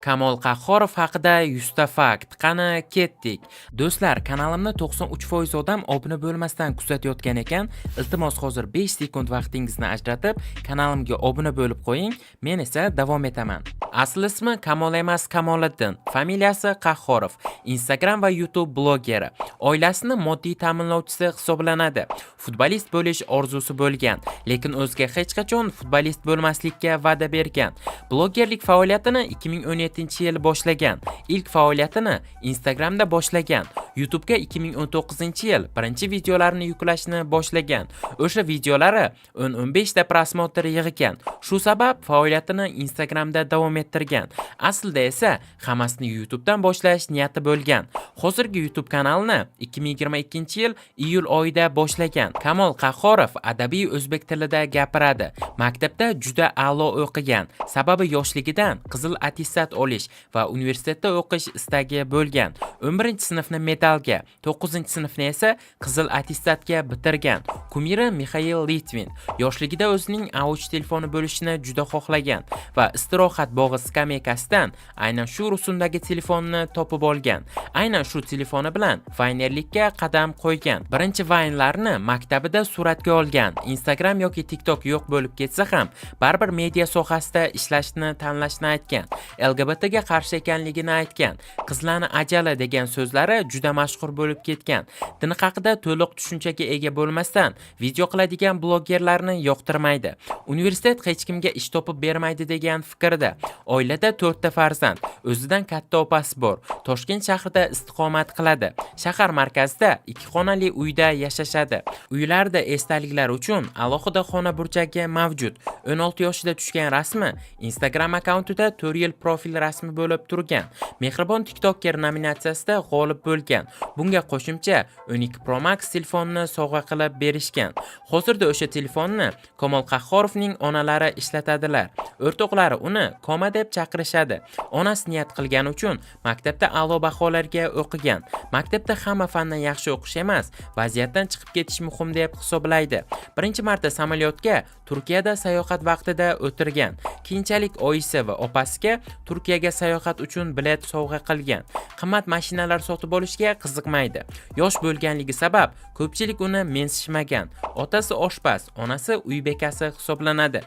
Kamol Qahhorov haqida 100 ta fakt. Qani ketdik. Do'stlar, kanalimni 93% odam obuna bo'lmasdan kuzatayotgan ekan. Iltimos hozir 5 sekund vaqtingizni ajratib, kanalimga obuna bo'lib qo'ying. Men esa davom etaman. Asl ismi Kamol emas, Kamoliddin. Familiyasi Qahhorov. Instagram va YouTube blogeri. Oilasini moddiy ta'minlovchisi hisoblanadi. Futbolist bo'lish orzusi bo'lgan, lekin o'ziga hech qachon futbolist bo'lmaslikka va'da bergan. Blogerlik faoliyatini 2017-yil boshlagan. Ilk faoliyatini Instagramda boshlagan. YouTube'ga 2019-yil birinchi videolarini yuklashni boshlagan. O'sha videolari 10-15 ta prosmotr yig'gan. Shu sabab faoliyatini Instagramda davom ettirgan. Aslida esa hammasini YouTube'dan boshlash niyati bo'lgan. Hozirgi YouTube kanalini 2022-yil iyul oyida boshlagan. Kamol Qahhorov adabiy o'zbek tilida gapiradi. Maktabda juda a'lo o'qigan. Sababi yoshligidan qizil attestat olish va universitetda o'qish istagi bo'lgan. 11-sinfni medalga, 9-sinfni esa qizil attestatga bitirgan. Kumiri Mixail Litvin. Yoshligida o'zining auch telefoni bo'lishini juda xohlagan va istirohat bog'i skameykasidan aynan shu rusumdagi telefonni topib olgan. Aynan shu telefoni bilan vaynerlikka qadam qo'ygan. Birinchi vaynlarni maktabida suratga olgan. Instagram yoki TikTok yo'q bo'lib ketsa ham, baribir media sohasida ishlashni tanlashni aytgan. LGBTga qarshi ekanligini aytgan. Qizlarni ajali degan so'zlari juda mashhur bo'lib ketgan. Din haqida to'liq tushunchaga ega bo'lmasdan video qiladigan blogerlarni yoqtirmaydi. Universitet hech kimga ish topib bermaydi degan fikrda. Oilada 4 ta farzand, o'zidan katta opasi bor. Toshkent shahrida istiqomat qiladi. Shahar markazida 2 xonali uyda yashashadi. Uylarda esdaliklar uchun alohida xona burchagi mavjud. 16 yoshida tushgan rasmi Instagram akkauntida 4 yil profil rasmi bo'lib turgan. Mehribon TikToker nominatsiyasida g'olib bo'lgan. Bunga qo'shimcha 12 Pro Max telefonni sovg'a qilib berishgan. Hozirda o'sha telefonni Kamol Qahhorovning onalari ishlatadilar. O'rtoqlari uni Koma deb chaqirishadi. Onasi niyat qilgani uchun maktabda a'lo baholarga o'qigan. Maktabda hamma fandan yaxshi o'qish emas, vaziyatdan chiqib ketish muhim deb hisoblaydi. Birinchi marta samolyotga Turkiyada sayohat vaqtida o'tirgan. Keyinchalik oyisi va opasiga Turkiyaga sayohat uchun bilet sovg'a qilgan. Qimmat mashinalar sotib olishga qiziqmaydi. Yosh bo'lganligi sabab ko'pchilik uni mensishmagan. Otasi oshpaz, onasi uy bekasi hisoblanadi.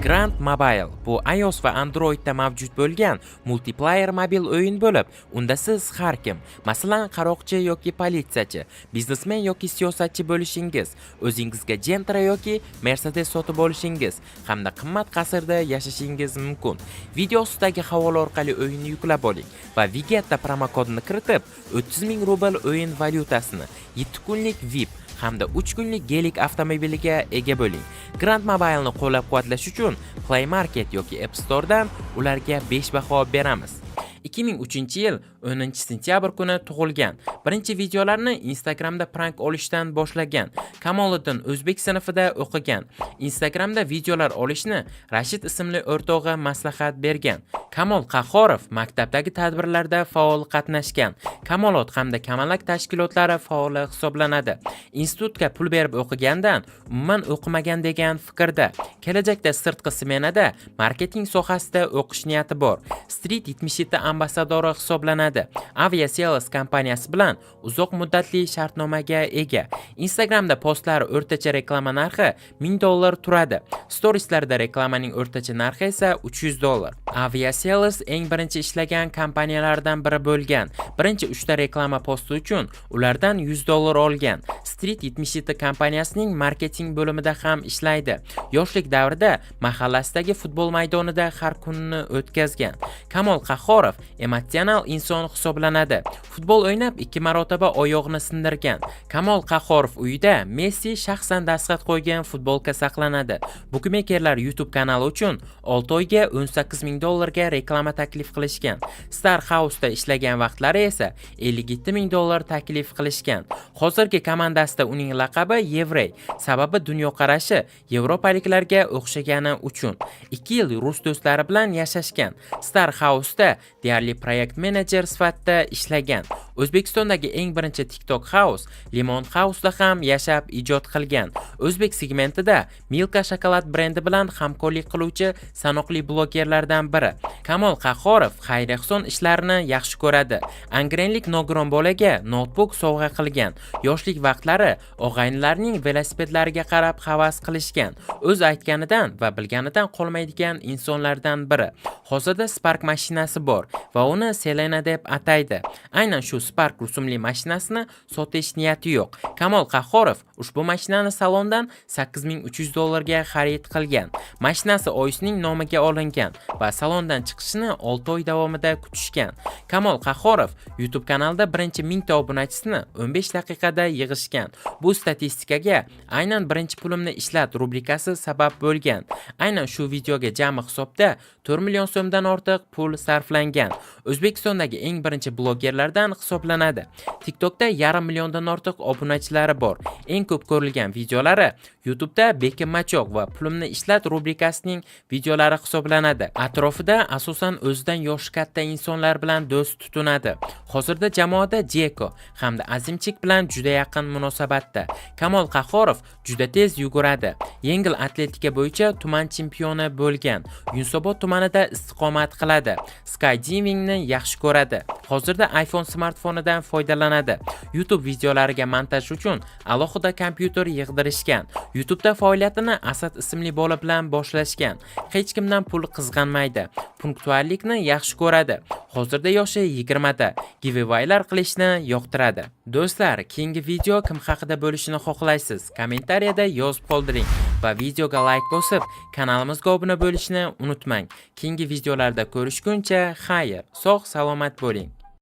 Grand Mobile bu iOS va Androidda mavjud bo'lgan multiplayer mobil o'yin bo'lib, unda siz har kim, masalan, qaroqchi yoki politsiyachi, biznesmen yoki siyosatchi bo'lishingiz, o'zingizga Gentra yoki Mercedes sotib olishingiz hamda qimmat qasrda yashashingiz mumkin. Video ostidagi havola orqali o'yinni yuklab oling va Vigetta promokodini kiritib, 30 ming rubl o'yin valyutasini, 7 kunlik VIP hamda 3 kunlik gelik avtomobiliga ega bo'ling. Grand Mobile'ni qo'llab-quvvatlash uchun Play Market yoki App Store'dan ularga 5 baho beramiz. 2003-yil 10-sentyabr kuni tug'ilgan. Birinchi videolarni Instagramda prank olishdan boshlagan. Kamoliddin o'zbek sinfida o'qigan. Instagramda videolar olishni Rashid ismli o'rtog'i maslahat bergan. Kamol Qahhorov maktabdagi tadbirlarda faol qatnashgan. Kamolot hamda kamalak tashkilotlari faoli hisoblanadi. Institutga pul berib o'qigandan umuman o'qimagan degan fikrda. Kelajakda sirtqi smenada marketing sohasida o'qish niyati bor. Street 77 ambasadori hisoblanadi. Aviasales kompaniyasi bilan uzoq muddatli shartnomaga ega. Instagramda postlari o'rtacha reklama narxi $1000 turadi. Storieslarda reklamaning o'rtacha narxi esa $300. Aviasales eng birinchi ishlagan kompaniyalardan biri bo'lgan. Birinchi 3 ta reklama posti uchun ulardan $100 olgan. Street 77 kompaniyasining marketing bo'limida ham ishlaydi. Yoshlik davrida mahallasidagi futbol maydonida har kunni o'tkazgan. Kamol Qahhorov emotsional inson hisoblanadi. Futbol o'ynab 2 marotaba oyog'ini sindirgan. Kamol Qahhorov uyida Messi shaxsan dastxat qo'ygan futbolka saqlanadi. Bukmekerlar YouTube kanali uchun 6 oyga $18 ming ga reklama taklif qilishgan. Star House'da ishlagan vaqtlari esa $57 ming taklif qilishgan. Hozirgi komandasida uning laqabi Yevrey, sababi dunyoqarashi yevropaliklarga o'xshagani uchun. 2 yil rus do'stlari bilan yashashgan. Star House'da deyarli proyekt menejer sifatida ishlagan. O'zbekistondagi eng birinchi TikTok House Limon House'da ham yashab ijod qilgan. O'zbek segmentida Milka shokolad brendi bilan hamkorlik qiluvchi sanoqli blogerlardan biri. Kamol Qahhorov xayr-ehson ishlarini yaxshi ko'radi. Angrenlik nogiron bolaga notebook sovg'a qilgan. Yoshlik vaqtlari og'aynilarining velosipedlariga qarab havas qilishgan. O'z aytganidan va bilganidan qolmaydigan insonlardan biri. Hozirda Spark mashinasi bor va uni Selena deb ataydi. Aynan shu Spark rusumli mashinasini sotish niyati yo'q. Kamol Qahhorov ushbu mashinani salondan $8300 ga xarid qilgan. Mashinasi oyisining nomiga olingan va salondan chiqishini 6 oy davomida kutishgan. Kamol Qahhorov YouTube kanalida birinchi 1000 ta obunachisini 15 daqiqada yig'ishgan. Bu statistikaga aynan birinchi pulimni ishlat rubrikasi sabab bo'lgan. Aynan shu videoga jami hisobda 4 million so'mdan ortiq pul sarflangan. O'zbekistondagi eng birinchi blogerlardan hisoblanadi. TikTokda 1,5 milliondan ortiq obunachilari bor. Eng ko'p ko'rilgan videolari YouTube'da Bekim Machoq va pulimni ishlat rubrikasining videolari hisoblanadi. Atrofida asosan o'zidan yoshi katta insonlar bilan do'st tutunadi. Hozirda jamoada Jeko hamda Azimchik bilan juda yaqin munosabatda. Kamol Qahhorov juda tez yuguradi. Yengil atletika bo'yicha tuman chempioni bo'lgan. Yunusobod tumanida istiqomat qiladi. Skydivingni yaxshi ko'radi. Hozirda iPhone smartfonidan foydalanadi. YouTube videolariga montaj uchun alohida kompyuter yig'dirishgan. YouTube'da faoliyatini Asad ismli bola bilan boshlashgan. Hech kimdan pul qizg'anmaydi. Punktuallikni yaxshi ko'radi. Hozirda yoshi 20 da. Giveawaylar qilishni yoqtiradi. Do'stlar, keyingi video kim haqida bo'lishini xohlaysiz? Kommentariyada yozib qoldiring va videoga like bosib, kanalimizga obuna bo'lishni unutmang. Keyingi videolarda ko'rishguncha, xayr, sog' salomat bo'ling.